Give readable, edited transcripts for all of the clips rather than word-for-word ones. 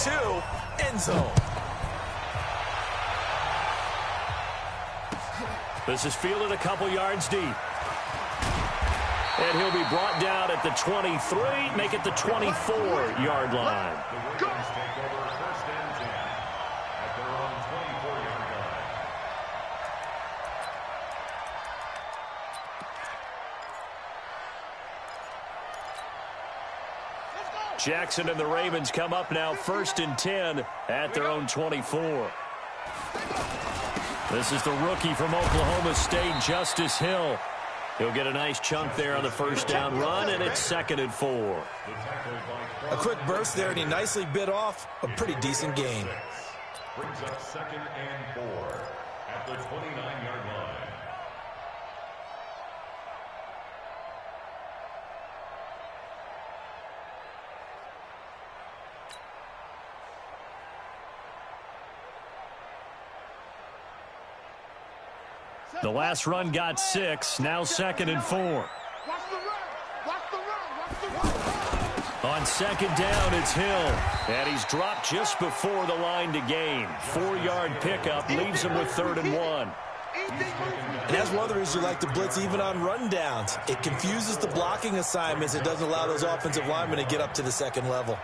to end zone. This is fielded a couple yards deep. And he'll be brought down at the 23, make it the 24-yard line. Jackson and the Ravens come up now 1st and 10 at their own 24. This is the rookie from Oklahoma State, Justice Hill. He'll get a nice chunk there on the first down run, and it's 2nd and 4. A quick burst there, and he nicely bit off a pretty decent gain. Brings up 2nd and 4 at the 29-yard line. The last run got 6, now 2nd and 4. On 2nd down, it's Hill. And he's dropped just before the line to gain. 4-yard pickup leaves him with 3rd and 1. And that's one of the reasons you like to blitz even on rundowns. It confuses the blocking assignments. It doesn't allow those offensive linemen to get up to the second level.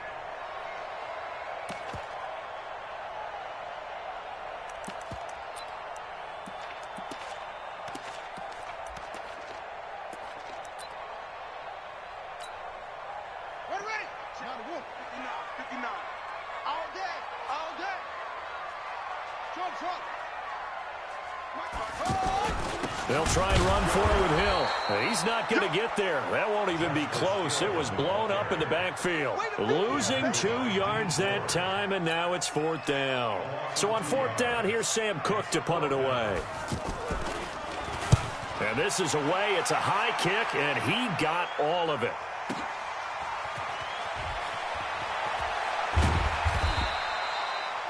They'll try and run for it with Hill. He's not going to get there. That won't even be close. It was blown up in the backfield. Losing 2 yards that time, and now it's 4th down. So on 4th down, here's Sam Cook to punt it away. And this is away. It's a high kick, and he got all of it.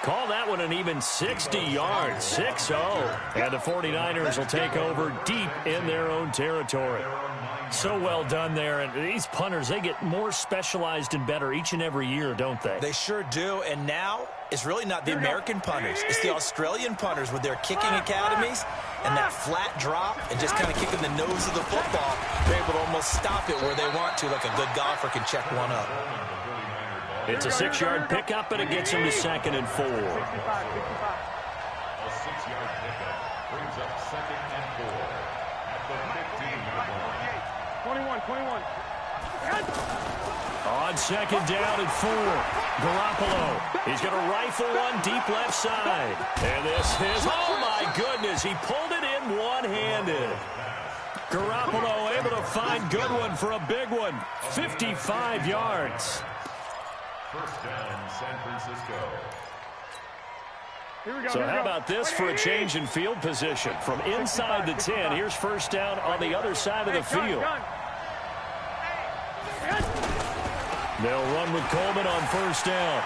Call that one an even 60 yards, 6-0. And the 49ers will take over deep in their own territory. So well done there. And these punters, they get more specialized and better each and every year, don't they? They sure do. And now it's really not the American punters. It's the Australian punters with their kicking academies and that flat drop and just kind of kicking the nose of the football. They're able to almost stop it where they want to, like a good golfer can check one up. It's a 6-yard pickup, and it gets him to 2nd and 4. A 6-yard pickup brings up 2nd and 4 at the 15-yard line. 21. On 2nd down and 4, Garoppolo. He's going to rifle one deep left side. And this is, oh my goodness, he pulled it in one-handed. Garoppolo able to find Goodwin for a big one, 55 yards. 1st down, San Francisco. So how about this for a change in field position? From inside the 10, here's 1st down on the other side of the field. They'll run with Coleman on 1st down.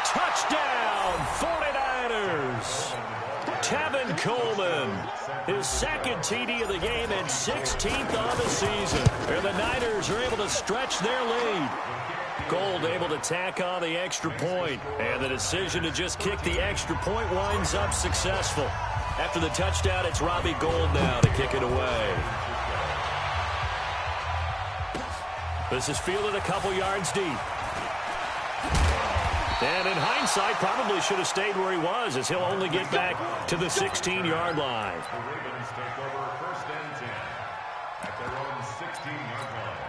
Touchdown, 49ers! Tevin Coleman, his 2nd TD of the game and 16th on the season. And the Niners are able to stretch their lead. Gold able to tack on the extra point. And the decision to just kick the extra point winds up successful. After the touchdown, it's Robbie Gould now to kick it away. This is fielded a couple yards deep. And in hindsight, probably should have stayed where he was, as he'll only get back to the 16-yard line. The Ravens take over 1st and 10 at their own 16-yard line.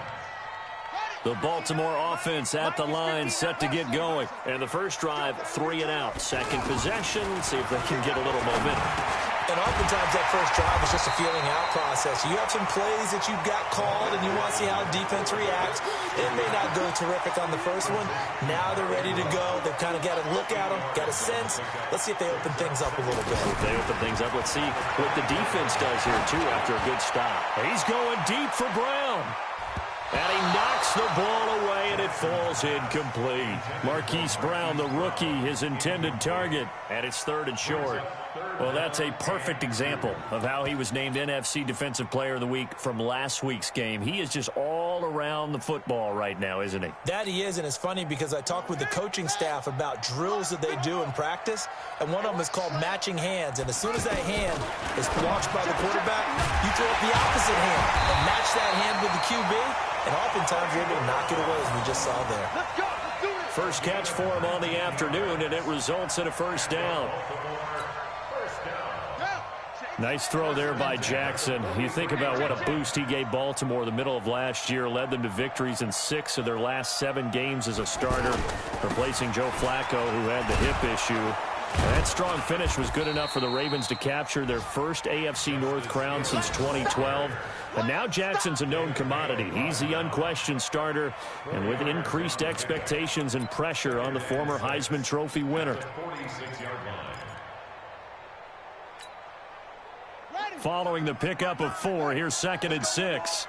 The Baltimore offense at the line, set to get going. And the first drive, 3 and out. Second possession, see if they can get a little momentum. And oftentimes that first drive is just a feeling out process. You have some plays that you've got called and you want to see how defense reacts. It may not go terrific on the first one. Now they're ready to go. They've kind of got to look at them, got a sense. Let's see if they open things up a little bit. If they open things up, let's see what the defense does here, too, after a good stop. He's going deep for Brown. And he knocks the ball away, and it falls incomplete. Marquise Brown, the rookie, his intended target. And it's 3rd and short. Well, that's a perfect example of how he was named NFC Defensive Player of the Week from last week's game. He is just all around the football right now, isn't he? That he is, and it's funny because I talked with the coaching staff about drills that they do in practice, and one of them is called matching hands. And as soon as that hand is watched by the quarterback, you throw up the opposite hand and match that hand with the QB, and oftentimes you're able to knock it away, as we just saw there. First catch for him on the afternoon, and it results in a first down. Nice throw there by Jackson. You think about what a boost he gave Baltimore the middle of last year, led them to victories in 6 of their last 7 games as a starter, replacing Joe Flacco, who had the hip issue. And that strong finish was good enough for the Ravens to capture their first AFC North crown since 2012. And now Jackson's a known commodity. He's the unquestioned starter, and with increased expectations and pressure on the former Heisman Trophy winner. Following the pickup of 4, here's 2nd and 6.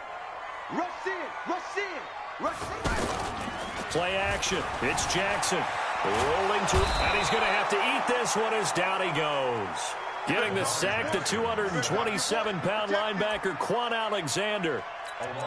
Play action. It's Jackson. Rolling to, and he's going to have to eat this one as down he goes. Getting the sack, the 227-pound linebacker, Quan Alexander.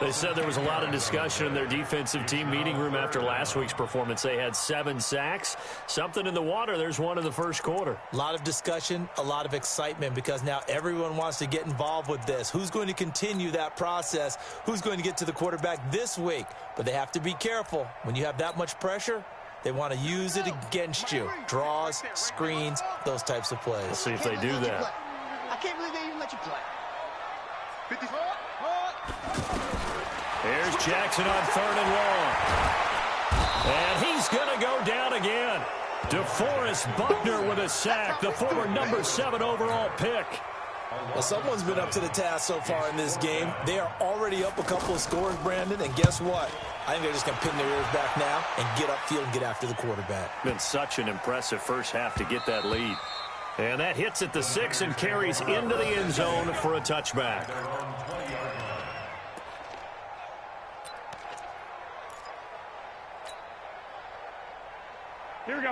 They said there was a lot of discussion in their defensive team meeting room after last week's performance. They had 7 sacks. Something in the water. There's one in the first quarter. A lot of discussion, a lot of excitement, because now everyone wants to get involved with this. Who's going to continue that process? Who's going to get to the quarterback this week? But they have to be careful. When you have that much pressure, they want to use it against you. Draws, screens, those types of plays. We'll see if they do that. I can't believe they even let you play. Here's Jackson on 3rd and long. And he's going to go down again. DeForest Buckner with a sack, the former number 7 overall pick. Well, someone's been up to the task so far in this game. They are already up a couple of scores, Brandon, and guess what? I think they're just going to pin their ears back now and get upfield and get after the quarterback. Been such an impressive first half to get that lead. And that hits at the 6 and carries into the end zone for a touchback.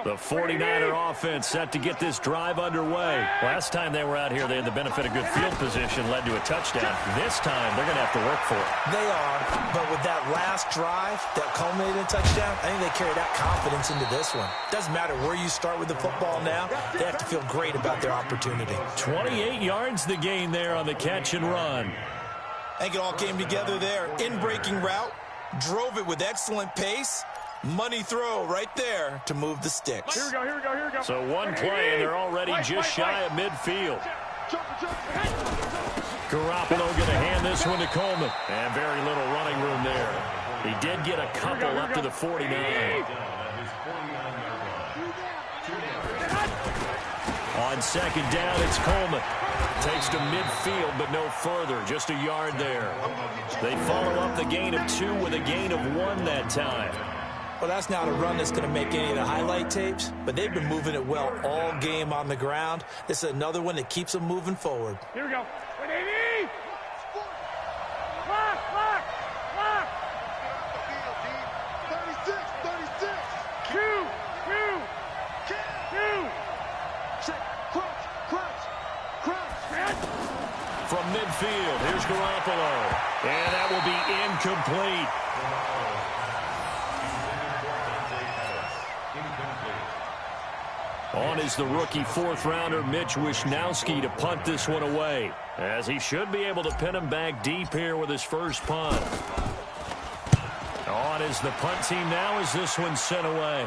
The 49er offense set to get this drive underway. Last time they were out here, they had the benefit of good field position, led to a touchdown. This time, they're going to have to work for it. They are, but with that last drive that culminated in a touchdown, I think they carry that confidence into this one. Doesn't matter where you start with the football now, they have to feel great about their opportunity. 28 yards the gain there on the catch and run. I think it all came together there. In-breaking route, drove it with excellent pace. Money throw right there to move the sticks. Here we go. So one play, and they're already just shy of midfield. Garoppolo going to hand this one to Coleman. And very little running room there. He did get a couple up to the 49. On 2nd down, it's Coleman. Takes to midfield, but no further. Just a yard there. They follow up the gain of 2 with a gain of 1 that time. Well, that's not a run that's going to make any of the highlight tapes, but they've been moving it well all game on the ground. This is another one that keeps them moving forward. Here we go. From midfield, here's Garoppolo. And that will be incomplete. On is the rookie 4th-rounder Mitch Wishnowsky to punt this one away, as he should be able to pin him back deep here with his first punt. On is the punt team now as this one's sent away.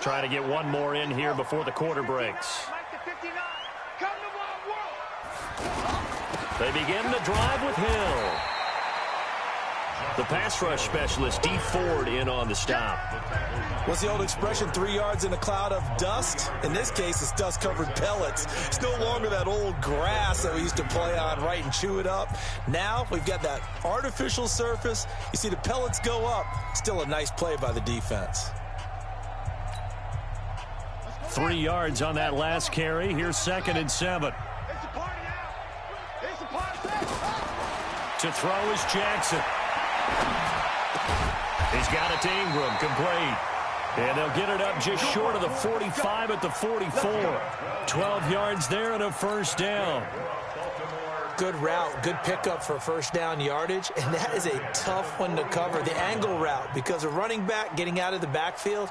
Trying to get one more in here before the quarter breaks. They begin the drive with Hill. The pass rush specialist, D. Ford, in on the stop. What's the old expression, 3 yards in a cloud of dust? In this case, it's dust-covered pellets. It's no longer that old grass that we used to play on, right, and chew it up. Now we've got that artificial surface. You see the pellets go up. Still a nice play by the defense. 3 yards on that last carry. Here's 2nd and 7. To throw is Jackson. He's got it to Ingram, complete. And they'll get it up just short of the 45 at the 44. 12 yards there and a first down. Good route, good pickup for first down yardage, and that is a tough one to cover. The angle route, because a running back getting out of the backfield,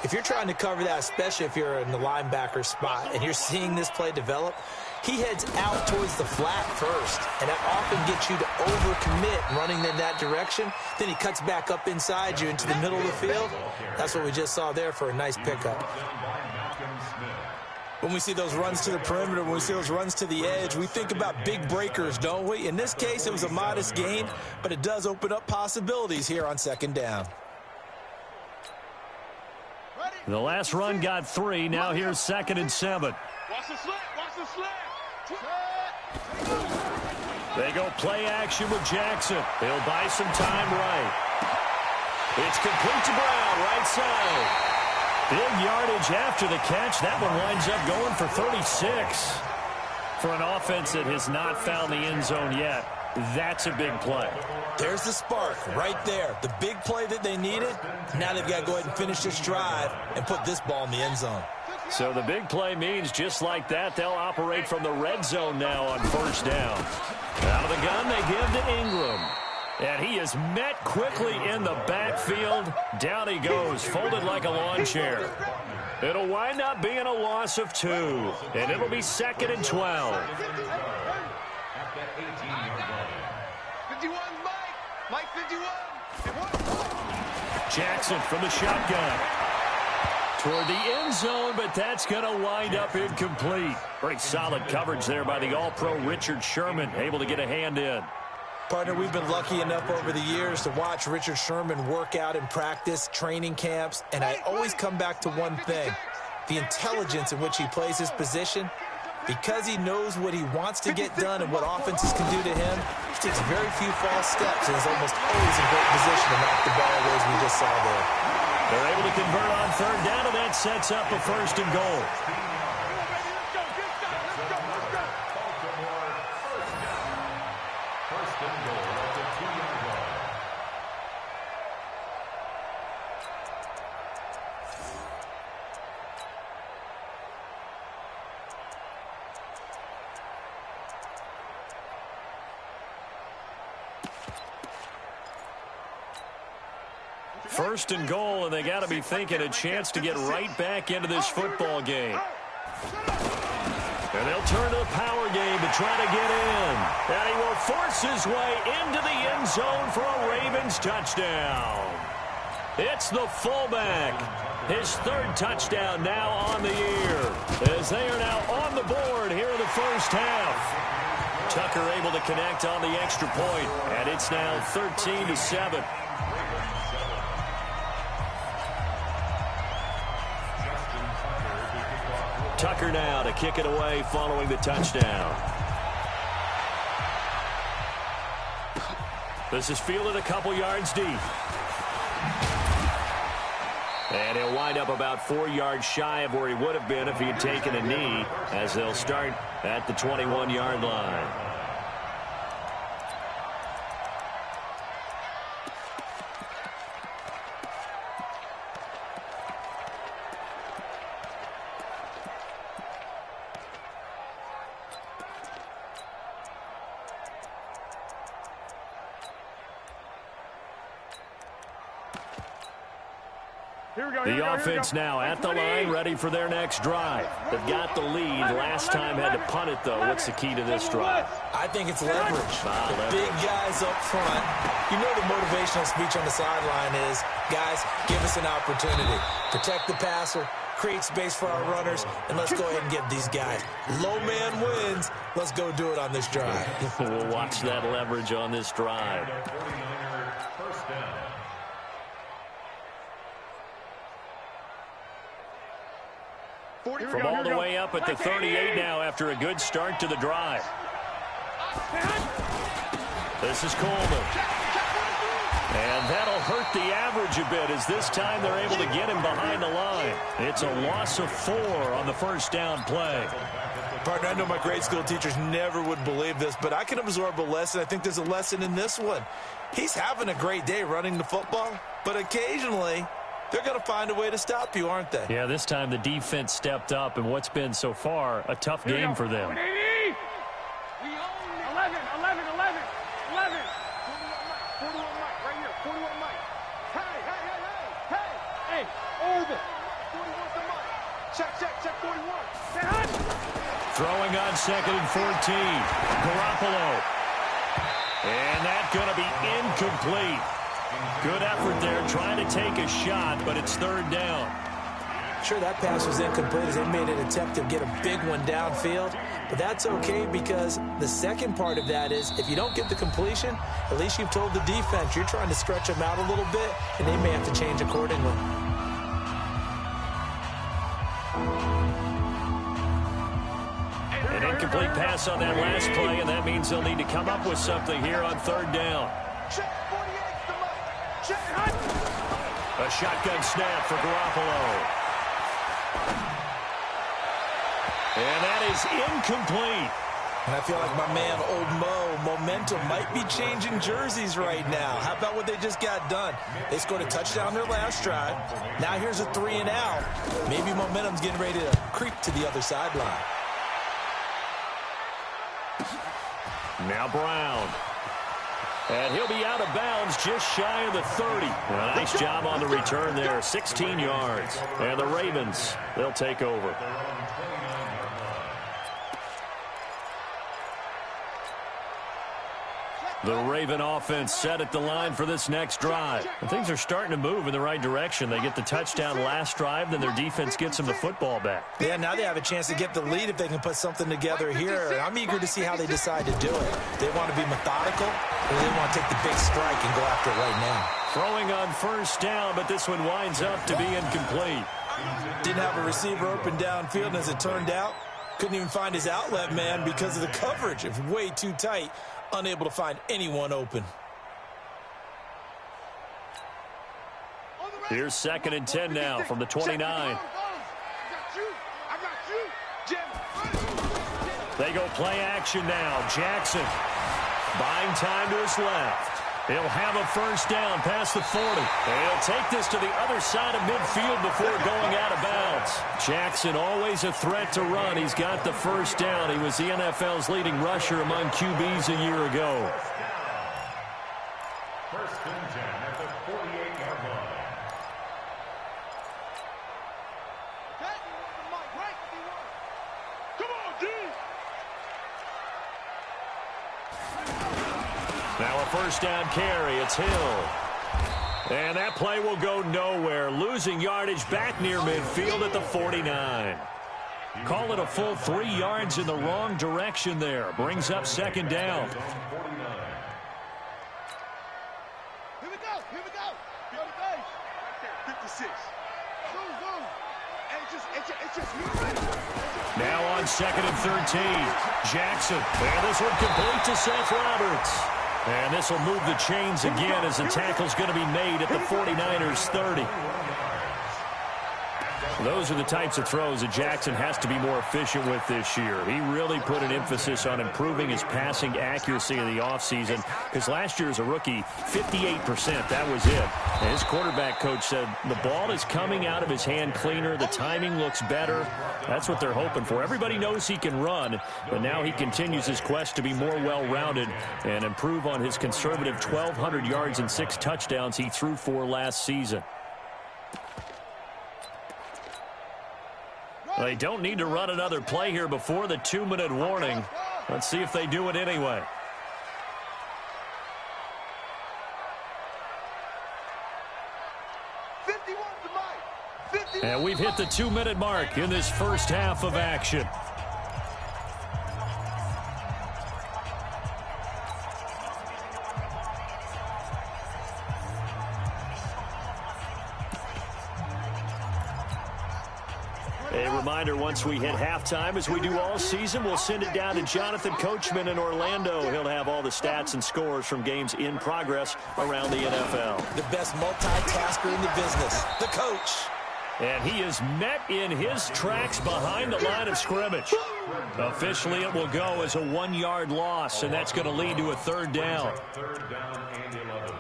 if you're trying to cover that, especially if you're in the linebacker spot and you're seeing this play develop, he heads out towards the flat first, and that often gets you to overcommit running in that direction. Then he cuts back up inside you into the middle of the field. That's what we just saw there for a nice pickup. When we see those runs to the perimeter, when we see those runs to the edge, we think about big breakers, don't we? In this case, it was a modest gain, but it does open up possibilities here on second down. The last run got 3. Now here's 2nd and 7. Watch the slip. Watch the slip. They go play action with Jackson. He'll buy some time right. It's complete to Brown, right side. Big yardage after the catch. That one winds up going for 36. For an offense that has not found the end zone yet, that's a big play. There's the spark right there. The big play that they needed. Now they've got to go ahead and finish this drive and put this ball in the end zone. So the big play means just like that, they'll operate from the red zone now on first down. Out of the gun, they give to Ingram. And he is met quickly in the backfield. Down he goes, folded like a lawn chair. It'll wind up being a loss of 2. And it'll be 2nd and 12. 51, Mike 51. Jackson from the shotgun. Toward the end zone, but that's going to wind up incomplete. Pretty solid coverage there by the All-Pro Richard Sherman, able to get a hand in. Partner, we've been lucky enough over the years to watch Richard Sherman work out in practice, training camps, and I always come back to one thing, the intelligence in which he plays his position. Because he knows what he wants to get done and what offenses can do to him, he takes very few false steps and is almost always in great position to knock the ball away, as we just saw there. They're able to convert on third down, and that sets up a 1st and goal. First and goal, and they got to be thinking a chance to get right back into this football game. And they'll turn to the power game to try to get in. And he will force his way into the end zone for a Ravens touchdown. It's the fullback. His 3rd touchdown now on the year, as they are now on the board here in the first half. Tucker able to connect on the extra point, and it's now 13-7. Tucker now to kick it away following the touchdown. This is fielded a couple yards deep. And he'll wind up about 4 yards shy of where he would have been if he had taken a knee, as they'll start at the 21-yard line. The offense now at the line, ready for their next drive. They've got the lead. Last time had to punt it, though. What's the key to this drive? I think it's leverage. The big guys up front. You know the motivational speech on the sideline is, guys, give us an opportunity. Protect the passer, create space for our runners, and let's go ahead and get these guys. Low man wins. Let's go do it on this drive. We'll watch that leverage on this drive. From all the way up at the 38 now after a good start to the drive. This is Coleman. And that'll hurt the average a bit, as this time they're able to get him behind the line. It's a loss of 4 on the first down play. Partner, I know my grade school teachers never would believe this, but I can absorb a lesson. I think there's a lesson in this one. He's having a great day running the football, but occasionally they're going to find a way to stop you, aren't they? Yeah, this time the defense stepped up in what's been so far a tough game for them. 11, 11, 11, 11. 41 Mike, right here. 41 Mike. Hey, over. 41 to Mike. Check, 41. Throwing on 2nd and 14. Garoppolo. And that's going to be incomplete. Good effort there trying to take a shot, but it's 3rd down. Sure, that pass was incomplete as they made an attempt to get a big one downfield, but that's okay because the second part of that is if you don't get the completion, at least you've told the defense you're trying to stretch them out a little bit, and they may have to change accordingly. An incomplete pass on that last play, and that means they'll need to come up with something here on 3rd down. A shotgun snap for Garoppolo. And that is incomplete. And I feel like my man, Old Mo, momentum might be changing jerseys right now. How about what they just got done? They scored a touchdown their last drive. Now here's a 3 and out. Maybe momentum's getting ready to creep to the other sideline. Now Brown. And he'll be out of bounds just shy of the 30. A nice job on the return there. 16 yards. And the Ravens, they'll take over. The Raven offense set at the line for this next drive. And things are starting to move in the right direction. They get the touchdown last drive, then their defense gets them the football back. Yeah, now they have a chance to get the lead if they can put something together here. And I'm eager to see how they decide to do it. They want to be methodical, or they want to take the big strike and go after it right now. Throwing on 1st down, but this one winds up to be incomplete. Didn't have a receiver open downfield, and as it turned out, couldn't even find his outlet man because of the coverage. It's way too tight. Unable to find anyone open. Here's 2nd and 10 now from the 29. They go play action now. Jackson buying time to his left. He'll have a 1st down past the 40. He'll take this to the other side of midfield before going out of bounds. Jackson always a threat to run. He's got the 1st down. He was the NFL's leading rusher among QBs a year ago. 1st and 10 at the 48-yard line. Come on, D! Now a 1st down carry. It's Hill. And that play will go nowhere. Losing yardage back near midfield at the 49. Call it a full 3 yards in the wrong direction there. Brings up 2nd down. Here we go. Go to base. Right there, 56. Zoom. It's just Now on 2nd and 13. Jackson. And this one complete to Seth Roberts. And this will move the chains again as the tackle's going to be made at the 49ers 30. Those are the types of throws that Jackson has to be more efficient with this year. He really put an emphasis on improving his passing accuracy in the offseason because last year as a rookie, 58%, that was it. And his quarterback coach said the ball is coming out of his hand cleaner. The timing looks better. That's what they're hoping for. Everybody knows he can run, but now he continues his quest to be more well-rounded and improve on his conservative 1,200 yards and 6 touchdowns he threw for last season. They don't need to run another play here before the 2-minute warning. Let's see if they do it anyway. And we've hit the 2-minute mark in this first half of action. A reminder, once we hit halftime, as we do all season, we'll send it down to Jonathan Coachman in Orlando. He'll have all the stats and scores from games in progress around the NFL. The best multitasker in the business, the coach. And he is met in his tracks behind the line of scrimmage. Officially, it will go as a 1-yard loss, and that's going to lead to a third down. Third down and 11.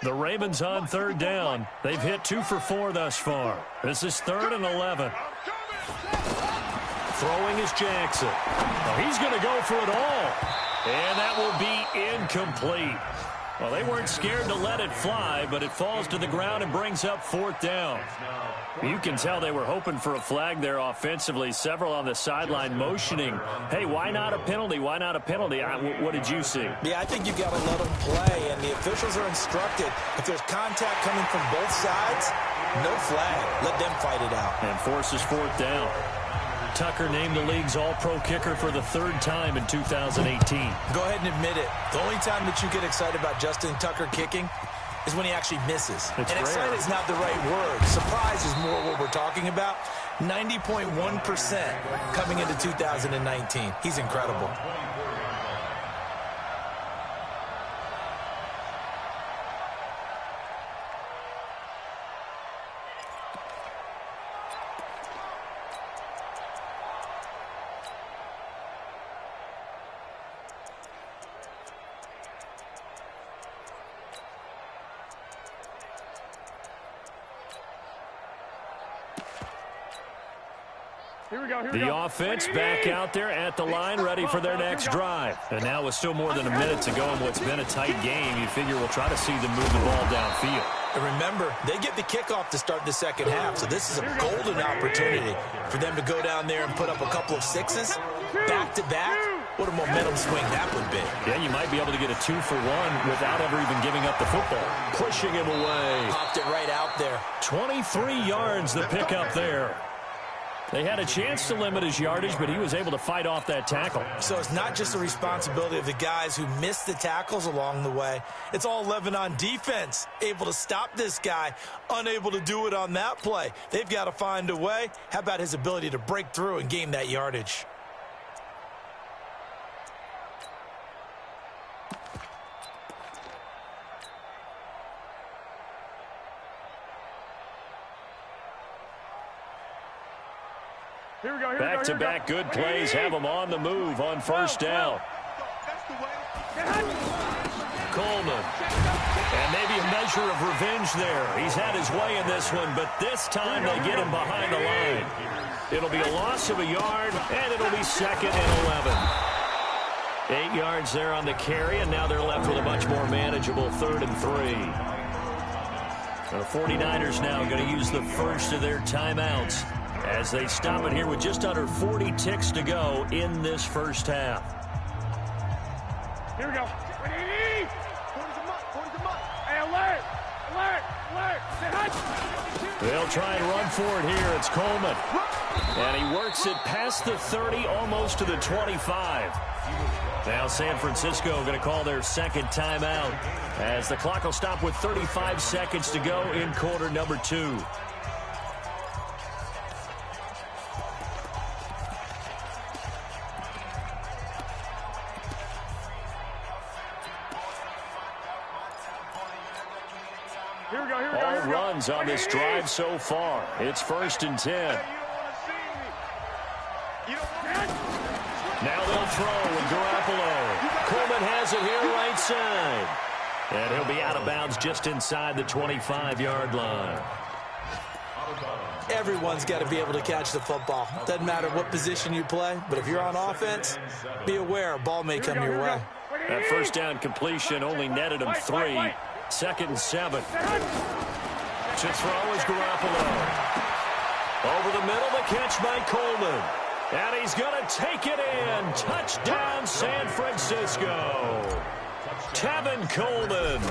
The Ravens on third down. They've hit 2 for 4 thus far. This is 3rd and 11. Throwing is Jackson. Oh, he's going to go for it all. And that will be incomplete. Well, they weren't scared to let it fly, but it falls to the ground and brings up 4th down. You can tell they were hoping for a flag there offensively. Several on the sideline motioning, hey, why not a penalty? Why not a penalty? What did you see? Yeah, I think you've got to let them play, and the officials are instructed. If there's contact coming from both sides, no flag. Let them fight it out. And forces 4th down. Tucker named the league's all-pro kicker for the 3rd time in 2018. Go ahead and admit it. The only time that you get excited about Justin Tucker kicking is when he actually misses. It's and excited is not the right word. Surprise is more what we're talking about. 90.1% coming into 2019. He's incredible. The offense back out there at the line, ready for their next drive. And now with still more than a minute to go in what's been a tight game, you figure we'll try to see them move the ball downfield. And remember, they get the kickoff to start the second half, so this is a golden opportunity for them to go down there and put up a couple of sixes back-to-back. What a momentum swing that would be. Yeah, you might be able to get a 2 for 1 without ever even giving up the football. Pushing him away. Popped it right out there. 23 yards the pickup there. They had a chance to limit his yardage, but he was able to fight off that tackle. So it's not just the responsibility of the guys who missed the tackles along the way. It's all livin on defense, able to stop this guy, unable to do it on that play. They've got to find a way. How about his ability to break through and gain that yardage? Back-to-back good plays have him on the move on first down. Coleman. And maybe a measure of revenge there. He's had his way in this one, but this time they get him behind the line. It'll be a loss of a yard, and it'll be 2nd and 11. 8 yards there on the carry, and now they're left with a much more manageable 3rd and 3. The 49ers now going to use the first of their timeouts as they stop it here with just under 40 ticks to go in this first half. Here we go. Hey, alert! Alert! Alert! They'll try and run for it here. It's Coleman. And he works it past the 30, almost to the 25. Now San Francisco going to call their 2nd timeout as the clock will stop with 35 seconds to go in quarter number 2. All runs on this drive so far. It's 1st and 10. Now they'll throw with Garoppolo. Coleman has it here right side. And he'll be out of bounds just inside the 25-yard line. Everyone's got to be able to catch the football. Doesn't matter what position you play, but if you're on offense, be aware a ball may come your way. That first down completion only netted him 3. 2nd and 7. To throw is Garoppolo. Over the middle, the catch by Coleman. And he's going to take it in. Touchdown, San Francisco. Tevin Coleman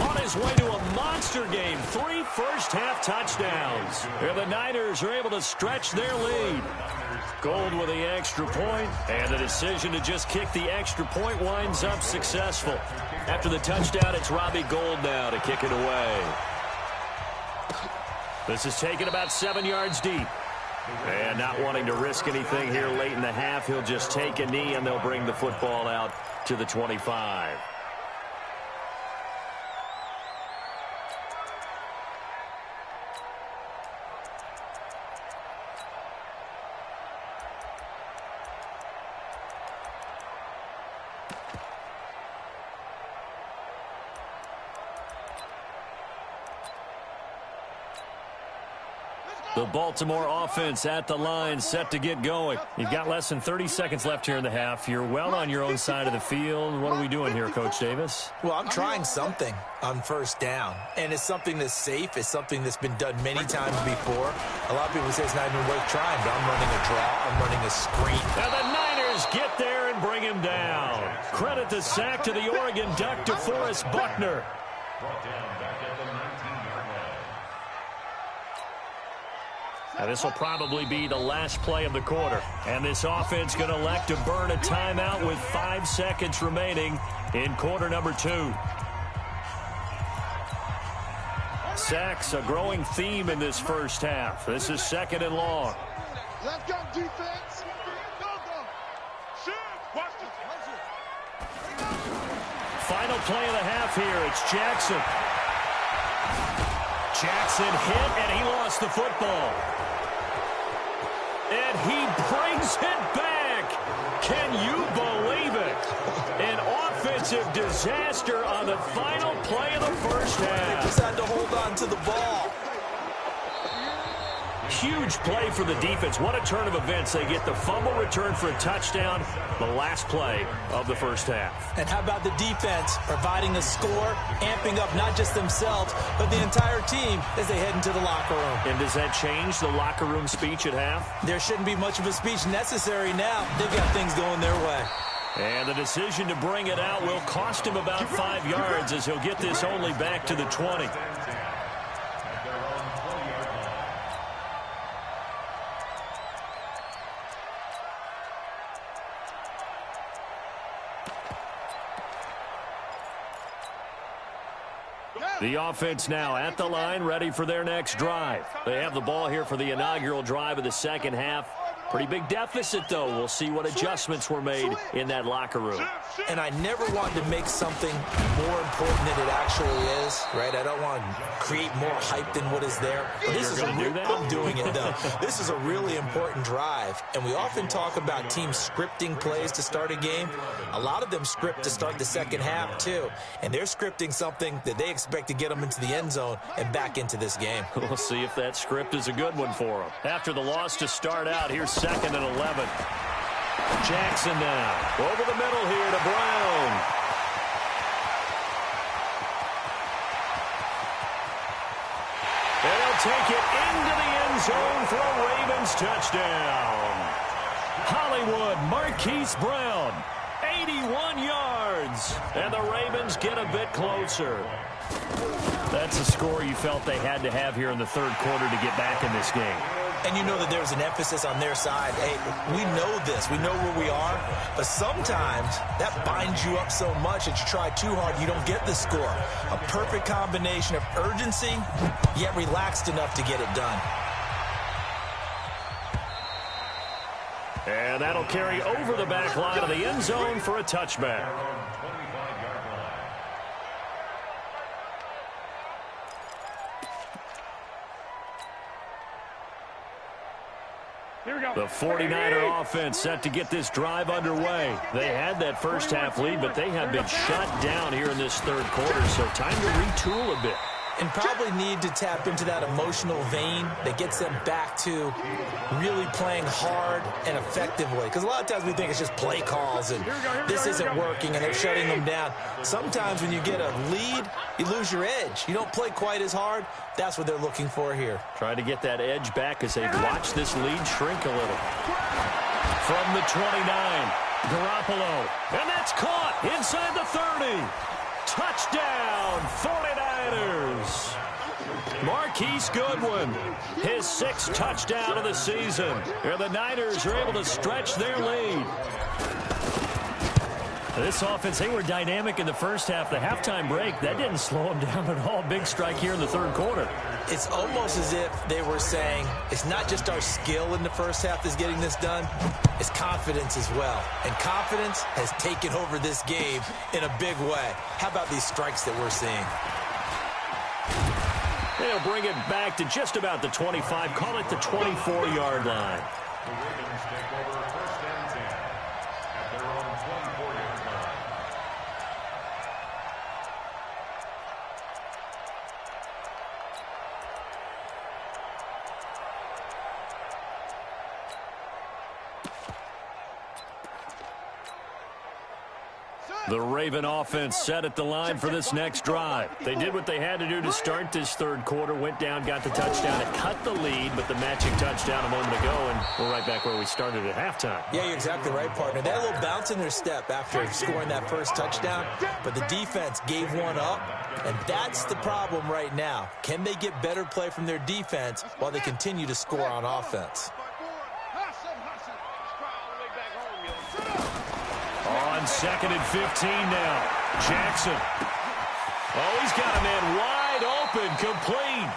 on his way to a monster game. 3 first-half touchdowns. And the Niners are able to stretch their lead. Gold with the extra point, and the decision to just kick the extra point winds up successful. After the touchdown, it's Robbie Gould now to kick it away. This is taken about 7 yards deep. And not wanting to risk anything here late in the half, he'll just take a knee, and they'll bring the football out to the 25. The Baltimore offense at the line, set to get going. You've got less than 30 seconds left here in the half. You're well on your own side of the field. What are we doing here, Coach Davis? Well, I'm trying something on first down, and it's something that's safe. It's something that's been done many times before. A lot of people say it's not even worth trying, but I'm running a draw. I'm running a screen. And the Niners get there and bring him down. Credit the sack to the Oregon Duck, DeForest Buckner. Brought down back at the 19-yard line. Now, this will probably be the last play of the quarter. And this offense going to elect to burn a timeout with 5 seconds remaining in quarter number 2. Sacks, a growing theme in this first half. This is 2nd and long. Let's go, defense. Go. Shoot. Watch this. Final play of the half here. It's Jackson. Jackson hit, and he lost the football. And he brings it back. Can you believe it? An offensive disaster on the final play of the first half. Just had to hold on to the ball. Huge play for the defense. What a turn of events. They get the fumble return for a touchdown, the last play of the first half. And how about the defense providing a score, amping up not just themselves, but the entire team as they head into the locker room. And does that change the locker room speech at half? There shouldn't be much of a speech necessary now. They've got things going their way. And the decision to bring it out will cost him about 5 yards as he'll get this only back to the 20. The offense now at the line, ready for their next drive. They have the ball here for the inaugural drive of the second half. Pretty big deficit, though. We'll see what adjustments were made in that locker room. And I never want to make something more important than it actually is, right? I don't want to create more hype than what is there. But this is do that? I'm doing it, though. This is a really important drive. And we often talk about teams scripting plays to start a game. A lot of them script to start the second half, too. And they're scripting something that they expect to get them into the end zone and back into this game. We'll see if that script is a good one for them. After the loss to start out, here's 2nd and 11. Jackson now. Over the middle here to Brown. And he'll take it into the end zone for a Ravens touchdown. Hollywood Marquise Brown. 81 yards. And the Ravens get a bit closer. That's a score you felt they had to have here in the third quarter to get back in this game. And you know that there's an emphasis on their side. Hey, we know this. We know where we are. But sometimes that binds you up so much that you try too hard, you don't get the score. A perfect combination of urgency, yet relaxed enough to get it done. And that'll carry over the back line of the end zone for a touchback. The 49er offense set to get this drive underway. They had that first half lead, but they have been shut down here in this third quarter, so time to retool a bit. And probably need to tap into that emotional vein that gets them back to really playing hard and effectively. Because a lot of times we think it's just play calls and this isn't working and they're shutting them down. Sometimes when you get a lead, you lose your edge. You don't play quite as hard. That's what they're looking for here. Trying to get that edge back as they watch this lead shrink a little. From the 29, Garoppolo. And that's caught inside the 30. Touchdown, 49ers. Marquise Goodwin, his 6th touchdown of the season. And the Niners are able to stretch their lead. This offense, they were dynamic in the first half. The halftime break, that didn't slow them down at all. Big strike here in the third quarter. It's almost as if they were saying, it's not just our skill in the first half that's getting this done, it's confidence as well. And confidence has taken over this game in a big way. How about these strikes that we're seeing? They'll bring it back to just about the 25, call it the 24-yard line. The Ravens take over first and 10 at their own 24-yard line. The Raven offense set at the line for this next drive. They did what they had to do to start this third quarter, went down, got the touchdown, and cut the lead, but the matching touchdown a moment ago, and we're right back where we started at halftime. Yeah, you're exactly right, partner. They had a little bounce in their step after scoring that first touchdown, but the defense gave one up, and that's the problem right now. Can they get better play from their defense while they continue to score on offense? On 2nd and 15 now. Jackson. Oh, he's got a man wide open, complete.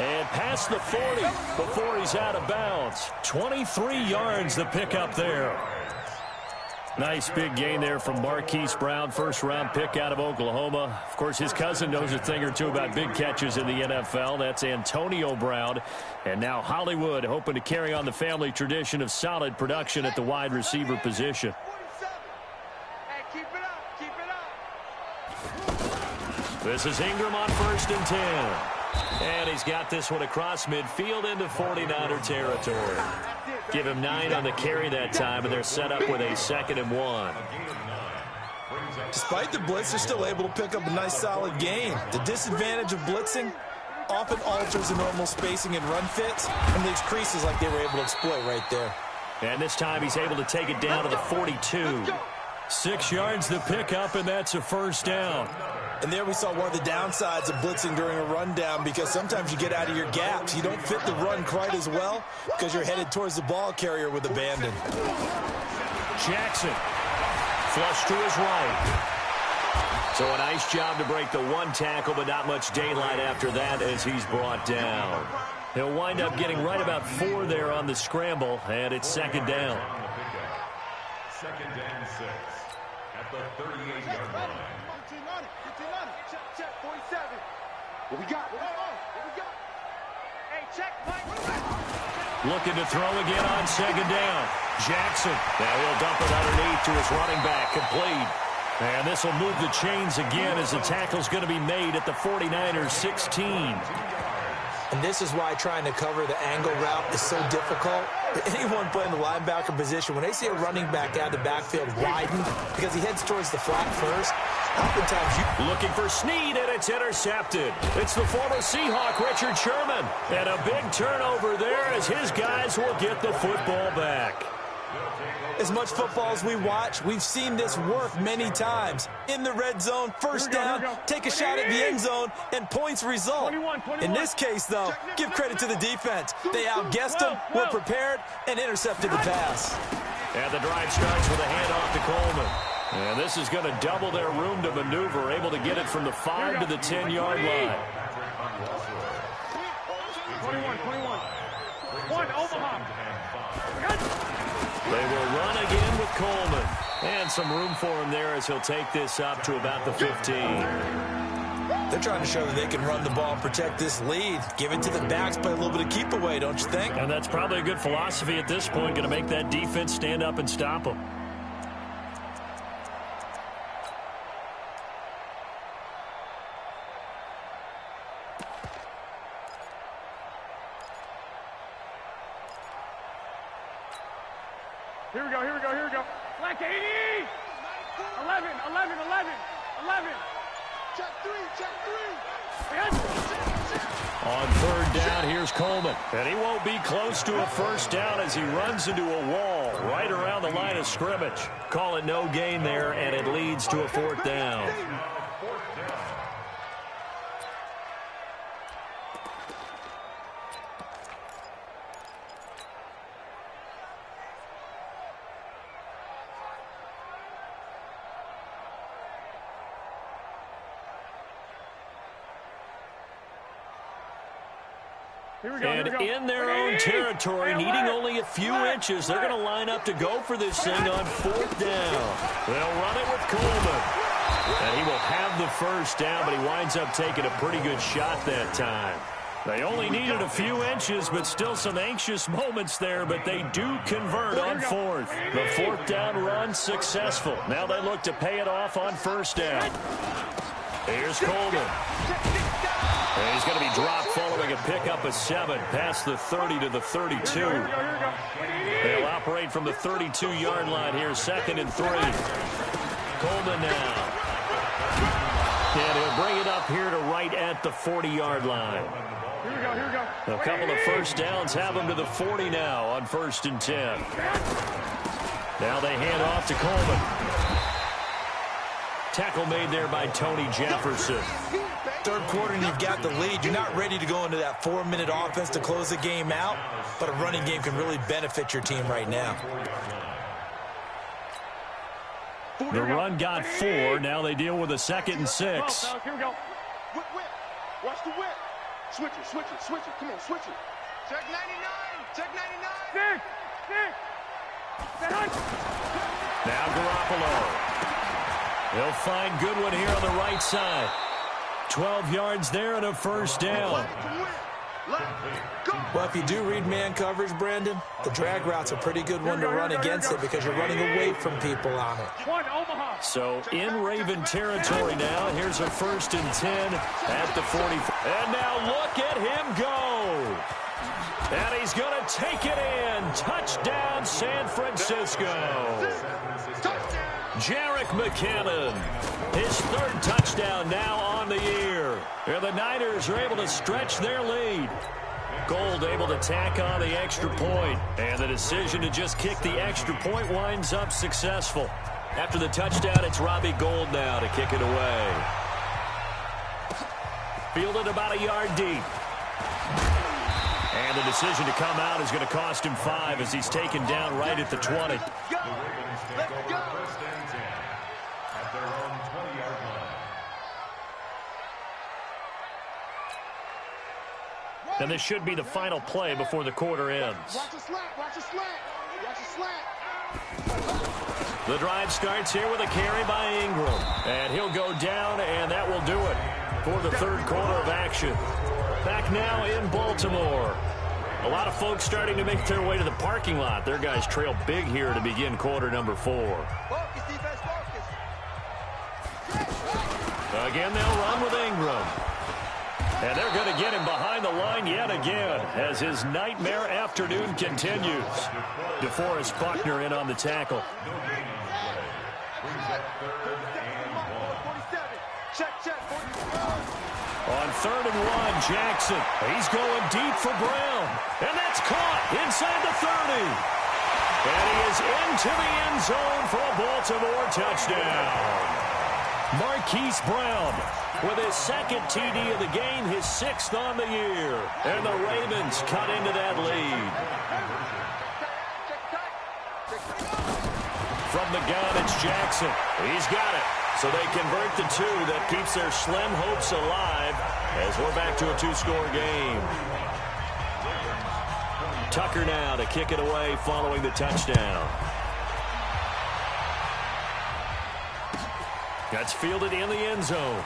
And past the 40 before he's out of bounds. 23 yards the pickup there. Nice big gain there from Marquise Brown, first-round pick out of Oklahoma. Of course, his cousin knows a thing or two about big catches in the NFL. That's Antonio Brown. And now Hollywood hoping to carry on the family tradition of solid production at the wide receiver position. This is Ingram on 1st and 10. And he's got this one across midfield into 49er territory. Give him 9 on the carry that time, and they're set up with a 2nd and 1. Despite the blitz, they're still able to pick up a nice solid gain. The disadvantage of blitzing often alters the normal spacing and run fits and leaves creases like they were able to exploit right there. And this time he's able to take it down to the 42. 6 yards the pickup, and that's a first down. And there we saw one of the downsides of blitzing during a rundown, because sometimes you get out of your gaps. You don't fit the run quite as well because you're headed towards the ball carrier with abandon. Jackson, flush to his right. So a nice job to break the one tackle, but not much daylight after that as he's brought down. He'll wind up getting right about 4 there on the scramble, and it's 2nd down. 2nd and 6 at the 38-yard line. Check, 47. What we got? What we got? Hey, check, Mike. Looking to throw again on 2nd down. Jackson. Now he'll dump it underneath to his running back. Complete. And this will move the chains again as the tackle's going to be made at the 49ers 16. And this is why trying to cover the angle route is so difficult. Anyone playing the linebacker position, when they see a running back out of the backfield widen because he heads towards the flat first, oftentimes looking for Snead, and it's intercepted. It's the former Seahawk, Richard Sherman. And a big turnover there as his guys will get the football back. As much football as we watch, we've seen this work many times. In the red zone, first down, take a shot at the end zone, and points result. In this case, though, give credit to the defense. They outguessed them, were prepared, and intercepted the pass. And the drive starts with a handoff to Coleman. And this is going to double their room to maneuver, able to get it from the 5 to the 10-yard line. 21. One, Omaha. They will run again with Coleman. And some room for him there as he'll take this up to about the 15. They're trying to show that they can run the ball and protect this lead. Give it to the backs, play a little bit of keep away, don't you think? And that's probably a good philosophy at this point, going to make that defense stand up and stop them. Here we go. Black 80! 11. Check three. On 3rd down, here's Coleman. And he won't be close to a first down as he runs into a wall right around the line of scrimmage. Call it no gain there, and it leads to a 4th down. And in their own territory, needing only a few inches, they're going to line up to go for this thing on 4th down. They'll run it with Coleman. And he will have the first down, but he winds up taking a pretty good shot that time. They only needed a few inches, but still some anxious moments there, but they do convert on 4th. The 4th down run successful. Now they look to pay it off on 1st down. Here's Coleman. And he's going to be dropped following a pickup of 7 past the 30 to the 32. They'll operate from the 32-yard line here, 2nd and 3. Coleman now. And he'll bring it up here to right at the 40-yard line. A couple of first downs have him to the 40 now on 1st and 10. Now they hand off to Coleman. Tackle made there by Tony Jefferson. 3rd quarter and you've got the lead. You're not ready to go into that 4-minute offense to close the game out, but a running game can really benefit your team right now. The run got 4. Now they deal with a 2nd and 6. Here we go. Whip. Watch the whip. Switch it. Come on, switch it. Check 99. Now Garoppolo. He'll find Goodwin here on the right side. 12 yards there and a first down. Well, if you do read man coverage, Brandon, the drag route's a pretty good one to run against it because you're running away from people on it. So in Raven territory now. Here's a 1st and 10 at the 40. And now look at him go. And he's going to take it in. Touchdown, San Francisco. Jerick McKinnon, his 3rd touchdown now on the year. And the Niners are able to stretch their lead. Gold able to tack on the extra point. And the decision to just kick the extra point winds up successful. After the touchdown, it's Robbie Gould now to kick it away. Fielded about a yard deep. And the decision to come out is going to cost him 5 as he's taken down right at the 20. And this should be the final play before the quarter ends. Watch the slant. The drive starts here with a carry by Ingram. And he'll go down, and that will do it for the 3rd quarter of action. Back now in Baltimore. A lot of folks starting to make their way to the parking lot. Their guys trail big here to begin quarter number 4. Again, they'll run with Ingram. And they're going to get him behind the line yet again as his nightmare afternoon continues. DeForest Buckner in on the tackle. On 3rd and 1, Jackson. He's going deep for Brown. And that's caught inside the 30. And he is into the end zone for a Baltimore touchdown. Marquise Brown with his 2nd TD of the game, his 6th on the year. And the Ravens cut into that lead. From the gun, it's Jackson. He's got it. So they convert the 2 that keeps their slim hopes alive as we're back to a 2-score game. Tucker now to kick it away following the touchdown. That's fielded in the end zone.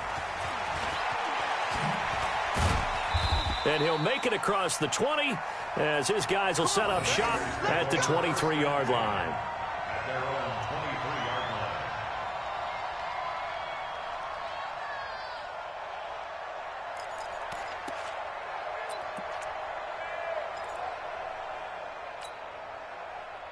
And he'll make it across the 20 as his guys will set up shop at the 23-yard line.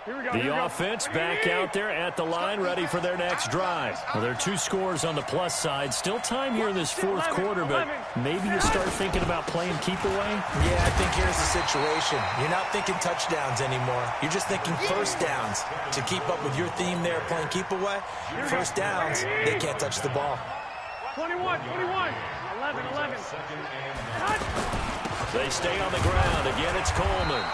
The offense back out there at the line, ready for their next drive. Well, there are 2 scores on the plus side. Still time here in this 4th quarter, but maybe you start thinking about playing keep away? Yeah, I think here's the situation. You're not thinking touchdowns anymore. You're just thinking first downs. To keep up with your theme there, playing keep away, first downs, they can't touch the ball. 21, 11. They stay on the ground. Again, it's Coleman.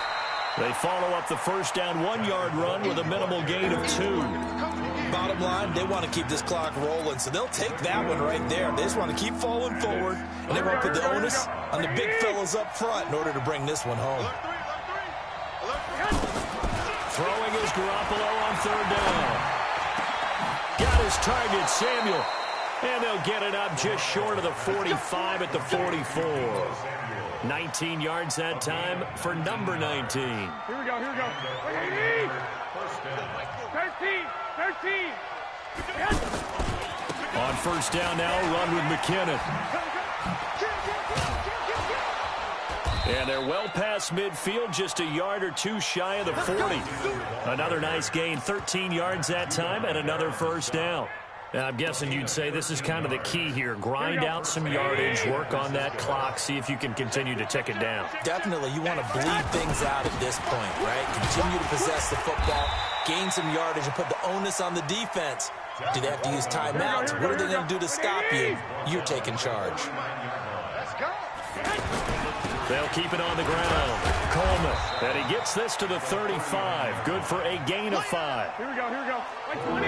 They follow up the first down 1-yard run with a minimal gain of 2. bottom line, they want to keep this clock rolling, so they'll take that one right there. They just want to keep falling forward, and they want to put the onus on the big fellas up front in order to bring this one home. Throwing is Garoppolo on third down. Got his target, Samuel. And they'll get it up just short of the 45 at the 44. 19 yards that time for number 19. Here we go, here we go. 13. On first down now, run with McKinnon. And they're well past midfield, just a yard or two shy of the 40. Another nice gain, 13 yards that time, and another first down. Now, I'm guessing you'd say this is kind of the key here. Grind out some yardage, work on that clock, see if you can continue to tick it down. Definitely, you want to bleed things out at this point, right? Continue to possess the football, gain some yardage, and put the onus on the defense. Do they have to use timeouts? What are they going to do to stop you? You're taking charge. Let's go. They'll keep it on the ground. Coleman, and he gets this to the 35. Good for a gain of 5. Here we go, here we go. 20.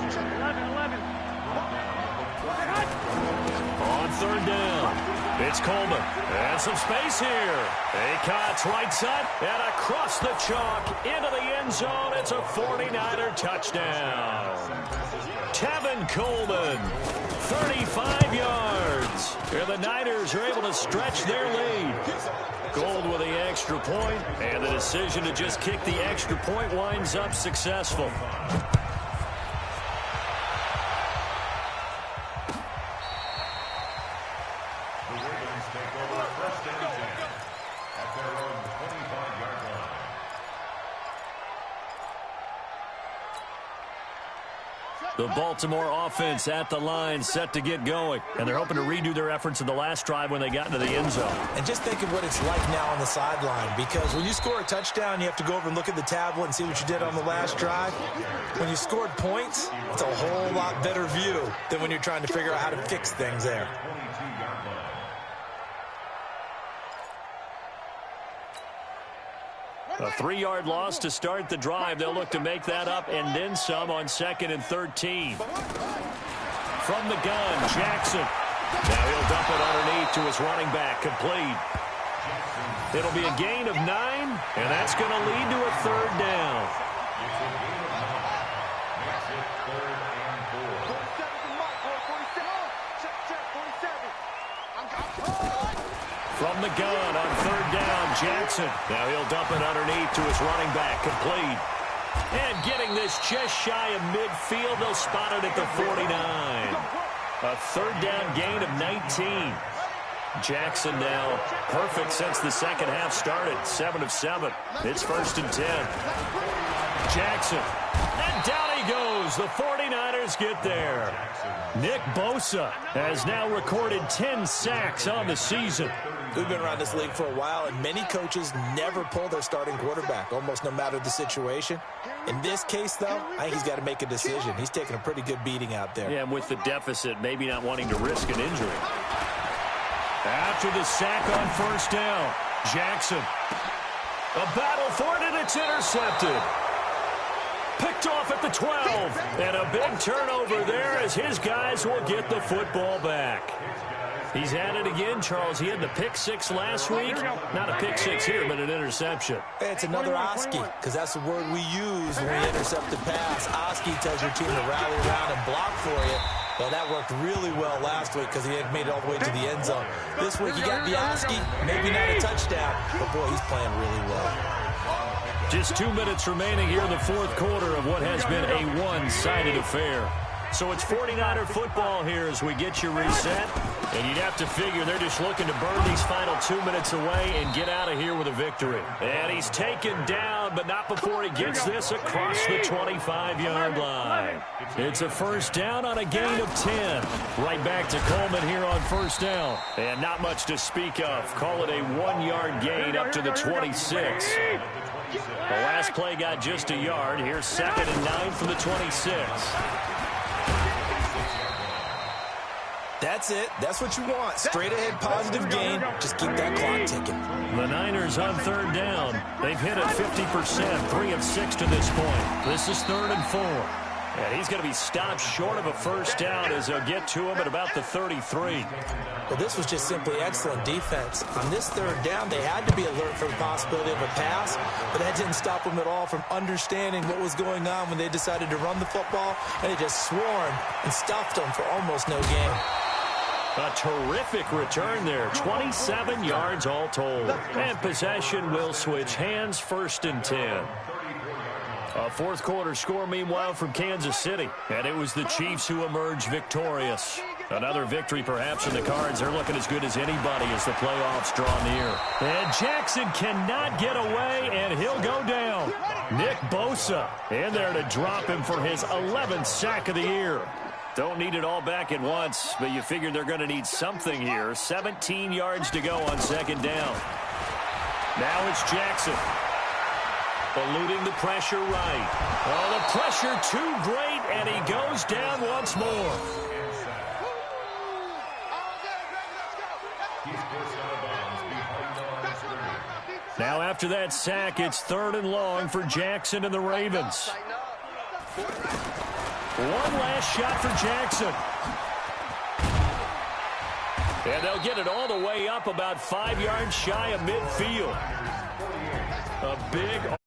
11. On third down, it's Coleman. And some space here. Acott's right side, and across the chalk into the end zone. It's a 49er touchdown. Tevin Coleman, 35 yards. And the Niners are able to stretch their lead. Gold with the extra point, and the decision to just kick the extra point winds up successful. The Baltimore offense at the line, set to get going. And they're hoping to redo their efforts in the last drive when they got into the end zone. And just think of what it's like now on the sideline, because when you score a touchdown, you have to go over and look at the tablet and see what you did on the last drive. When you scored points, it's a whole lot better view than when you're trying to figure out how to fix things there. A 3-yard loss to start the drive. They'll look to make that up and then some on 2nd and 13. From the gun, Jackson. Now he'll dump it underneath to his running back, complete. It'll be a gain of 9, and that's going to lead to a third down. From the gun on third down, Jackson. Now he'll dump it underneath to his running back, complete. And getting this just shy of midfield, they'll spot it at the 49. A third down gain of 19. Jackson now perfect since the second half started, 7 of 7. It's 1st and 10. Jackson. And down he goes. The 49ers get there. Nick Bosa has now recorded 10 sacks on the season. We've been around this league for a while, and many coaches never pull their starting quarterback, almost no matter the situation. In this case, though, I think he's got to make a decision. He's taking a pretty good beating out there. Yeah, and with the deficit, maybe not wanting to risk an injury. After the sack on first down, Jackson. A battle for it, and it's intercepted. Picked off at the 12. And a big turnover there as his guys will get the football back. He's at it again, Charles. He had the pick 6 last week. Not a pick 6 here, but an interception. It's another Oski, because that's the word we use when we intercept the pass. Oski tells your team to rally around and block for you. Well, that worked really well last week because he had made it all the way to the end zone. This week, he got the Oski, maybe not a touchdown, but boy, he's playing really well. Just 2 minutes remaining here in the fourth quarter of what has been a one-sided affair. So it's 49er football here as we get you reset. And you'd have to figure they're just looking to burn these final 2 minutes away and get out of here with a victory. And he's taken down, but not before he gets this across the 25-yard line. It's a first down on a gain of 10. Right back to Coleman here on first down. And not much to speak of. Call it a 1-yard gain up to the 26. The last play got just a yard. Here's 2nd and 9 from the 26. That's it. That's what you want. Straight ahead, positive gain. Just keep that clock ticking. The Niners on third down. They've hit it 50%, 3 of 6 to this point. This is 3rd and 4. And he's going to be stopped short of a first down as they'll get to him at about the 33. Well, this was just simply excellent defense. On this third down, they had to be alert for the possibility of a pass, but that didn't stop them at all from understanding what was going on when they decided to run the football, and they just swarmed and stuffed them for almost no gain. A terrific return there. 27 yards all told. And possession will switch hands, 1st and 10. A fourth quarter score, meanwhile, from Kansas City. And it was the Chiefs who emerged victorious. Another victory perhaps in the cards. They're looking as good as anybody as the playoffs draw near. And Jackson cannot get away, and he'll go down. Nick Bosa in there to drop him for his 11th sack of the year. Don't need it all back at once, but you figure they're going to need something here. 17 yards to go on 2nd down. Now it's Jackson. Eluding the pressure right. Oh, the pressure too great, and he goes down once more. Now after that sack, it's 3rd and long for Jackson and the Ravens. One last shot for Jackson. And they'll get it all the way up about 5 yards shy of midfield. A big